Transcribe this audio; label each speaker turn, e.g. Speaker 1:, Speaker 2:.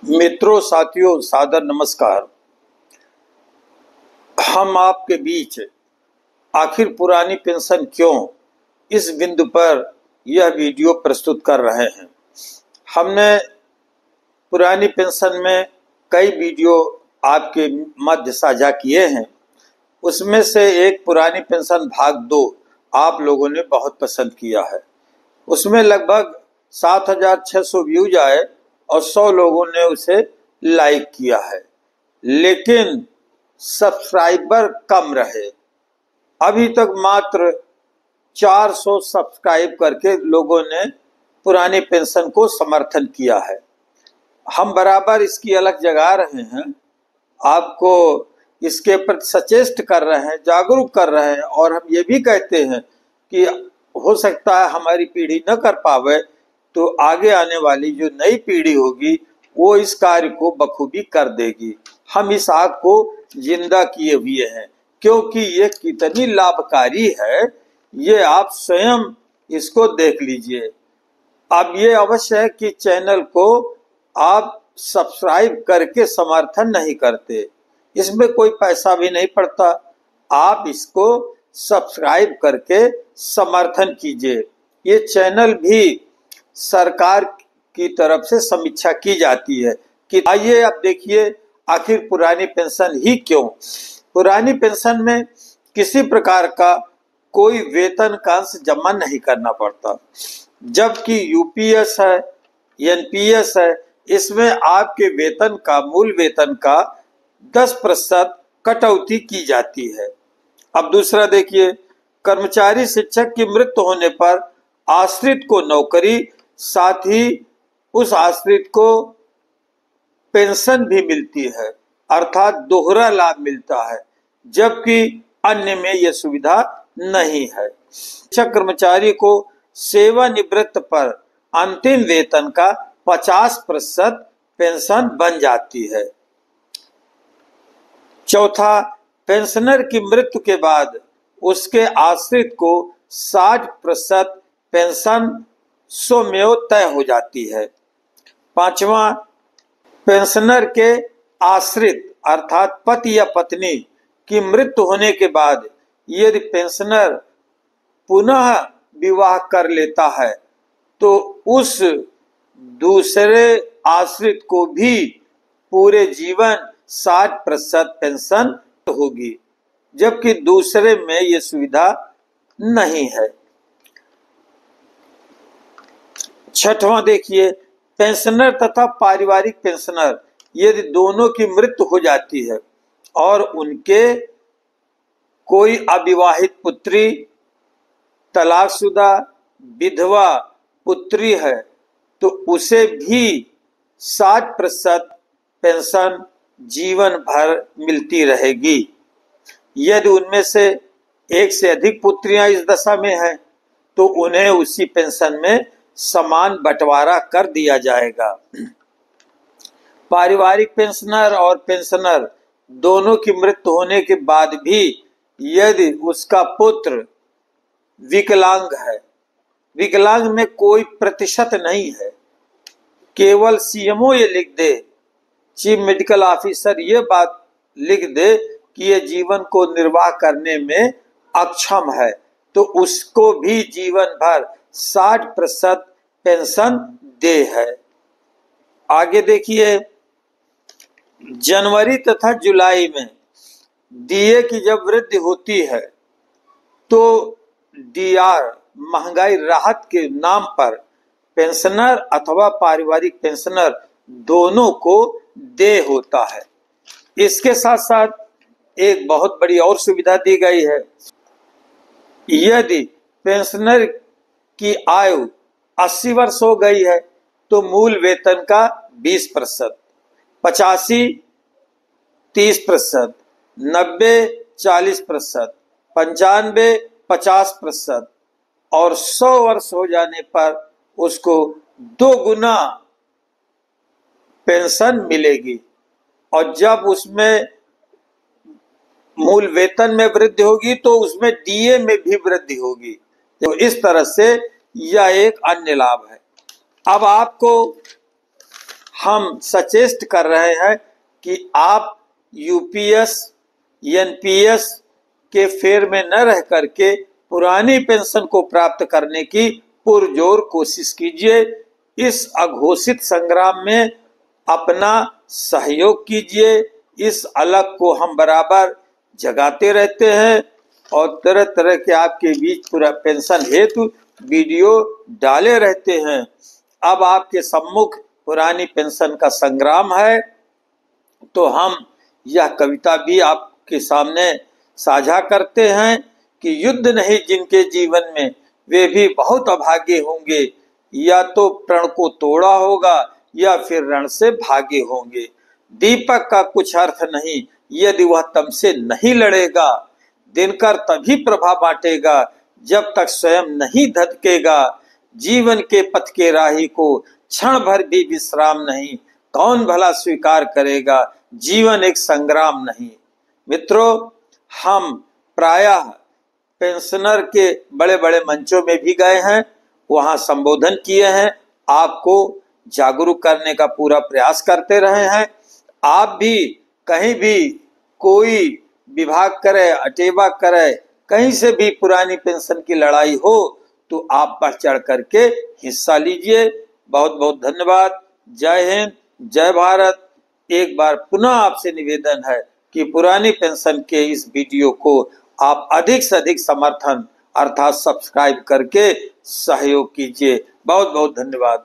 Speaker 1: मित्रों, साथियों, सादर नमस्कार। हम आपके बीच आखिर पुरानी पेंशन क्यों, इस बिंदु पर यह वीडियो प्रस्तुत कर रहे हैं। हमने पुरानी पेंशन में कई वीडियो आपके मध्य साझा किए हैं। उसमें से एक पुरानी पेंशन भाग 2 आप लोगों ने बहुत पसंद किया है। उसमें लगभग 7,600 व्यूज आए और 100 लोगों ने उसे लाइक किया है, लेकिन सब्सक्राइबर कम रहे। अभी तक मात्र 400 सब्सक्राइब करके लोगों ने पुरानी पेंशन को समर्थन किया है। हम बराबर इसकी अलग जगा रहे हैं, आपको इसके प्रति सचेष्ट कर रहे हैं, जागरूक कर रहे हैं, और हम ये भी कहते हैं कि हो सकता है हमारी पीढ़ी न कर पावे तो आगे आने वाली जो नई पीढ़ी होगी वो इस कार्य को बखूबी कर देगी। हम इस आग को जिंदा किए हुए हैं, क्योंकि ये कितनी लाभकारी है ये आप स्वयं इसको देख लीजिए। अब ये अवश्य है कि चैनल को आप सब्सक्राइब करके समर्थन नहीं करते, इसमें कोई पैसा भी नहीं पड़ता। आप इसको सब्सक्राइब करके समर्थन कीजिए। ये चैनल भी सरकार की तरफ से समीक्षा की जाती है कि आइए अब देखिए आखिर पुरानी पेंशन ही क्यों। पुरानी पेंशन में किसी प्रकार का कोई वेतन का अंश जमा नहीं करना पड़ता, जबकि यूपीएस है, एनपीएस है, इसमें आपके वेतन का, मूल वेतन का 10% कटौती की जाती है। अब दूसरा देखिए, कर्मचारी शिक्षक की मृत्यु होने पर आश्रित को नौकरी, साथ ही उस आश्रित को पेंशन भी मिलती है, अर्थात दोहरा लाभ मिलता है, जबकि अन्य में यह सुविधा नहीं है। शिक्षक कर्मचारी को सेवानिवृत्त पर अंतिम वेतन का 50% पेंशन बन जाती है। चौथा, पेंशनर की मृत्यु के बाद उसके आश्रित को 60% पेंशन स्वमेव तय हो जाती है। पांचवा, पेंशनर के आश्रित अर्थात पति या पत्नी की मृत्यु होने के बाद यदि पेंशनर पुनः विवाह कर लेता है तो उस दूसरे आश्रित को भी पूरे जीवन 60% पेंशन होगी, जबकि दूसरे में यह सुविधा नहीं है। छठवां देखिए, पेंशनर तथा पारिवारिक पेंशनर यदि दोनों की मृत्यु हो जाती है और उनके कोई अविवाहित पुत्री, तलाकशुदा, विधवा पुत्री है तो उसे भी 60% पेंशन जीवन भर मिलती रहेगी। यदि उनमें से एक से अधिक पुत्रियां इस दशा में हैं तो उन्हें उसी पेंशन में समान बंटवारा कर दिया जाएगा। पारिवारिक पेंशनर और पेंशनर दोनों की मृत्यु होने के बाद भी यदि उसका पुत्र विकलांग है, विकलांग में कोई प्रतिशत नहीं है, केवल सीएमओ ये लिख दे, चीफ मेडिकल ऑफिसर ये बात लिख दे कि ये जीवन को निर्वाह करने में अक्षम है, तो उसको भी जीवन भर 60% पेंशन दे है। आगे देखिए, जनवरी तथा जुलाई में डीए की जब वृद्धि होती है तो डीआर महंगाई राहत के नाम पर पेंशनर अथवा पारिवारिक पेंशनर दोनों को दे होता है। इसके साथ साथ एक बहुत बड़ी और सुविधा दी गई है। यदि पेंशनर की आयु 80 वर्ष हो गई है तो मूल वेतन का 20%, 85 30%, 90 40%, 95 50% और 100 वर्ष हो जाने पर उसको 2 गुना पेंशन मिलेगी। और जब उसमें मूल वेतन में वृद्धि होगी तो उसमें डीए में भी वृद्धि होगी। तो इस तरह से यह एक अन्य लाभ है। अब आपको हम सजेस्ट कर रहे हैं कि आप यूपीएस, एनपीएस के फेर में न रह करके पुरानी पेंशन को प्राप्त करने की पुरजोर कोशिश कीजिए। इस अघोषित संग्राम में अपना सहयोग कीजिए। इस अलग को हम बराबर जगाते रहते हैं और तरह तरह के आपके बीच पूरा पेंशन हेतु वीडियो डाले रहते हैं। अब आपके सम्मुख पुरानी पेंशन का संग्राम है, तो हम यह कविता भी आपके सामने साझा करते हैं कि युद्ध नहीं जिनके जीवन में वे भी बहुत अभागे होंगे, या तो प्रण को तोड़ा होगा या फिर रण से भागे होंगे। दीपक का कुछ अर्थ नहीं यदि वह तुमसे नहीं लड़ेगा, दिनकर तभी प्रभा बांटेगा जब तक स्वयं नहीं धधकेगा। जीवन के पथ के राही को क्षण भर भी विश्राम नहीं, कौन भला स्वीकार करेगा जीवन एक संग्राम नहीं। मित्रों, हम प्रायः पेंशनर के बड़े बड़े मंचों में भी गए हैं, वहां संबोधन किए हैं, आपको जागरूक करने का पूरा प्रयास करते रहे हैं। आप भी कहीं भी कोई विभाग करे, अटेवा करे, कहीं से भी पुरानी पेंशन की लड़ाई हो तो आप बढ़ चढ़ करके हिस्सा लीजिए। बहुत बहुत धन्यवाद। जय हिंद, जय भारत। एक बार पुनः आपसे निवेदन है कि पुरानी पेंशन के इस वीडियो को आप अधिक से अधिक समर्थन अर्थात सब्सक्राइब करके सहयोग कीजिए। बहुत बहुत धन्यवाद।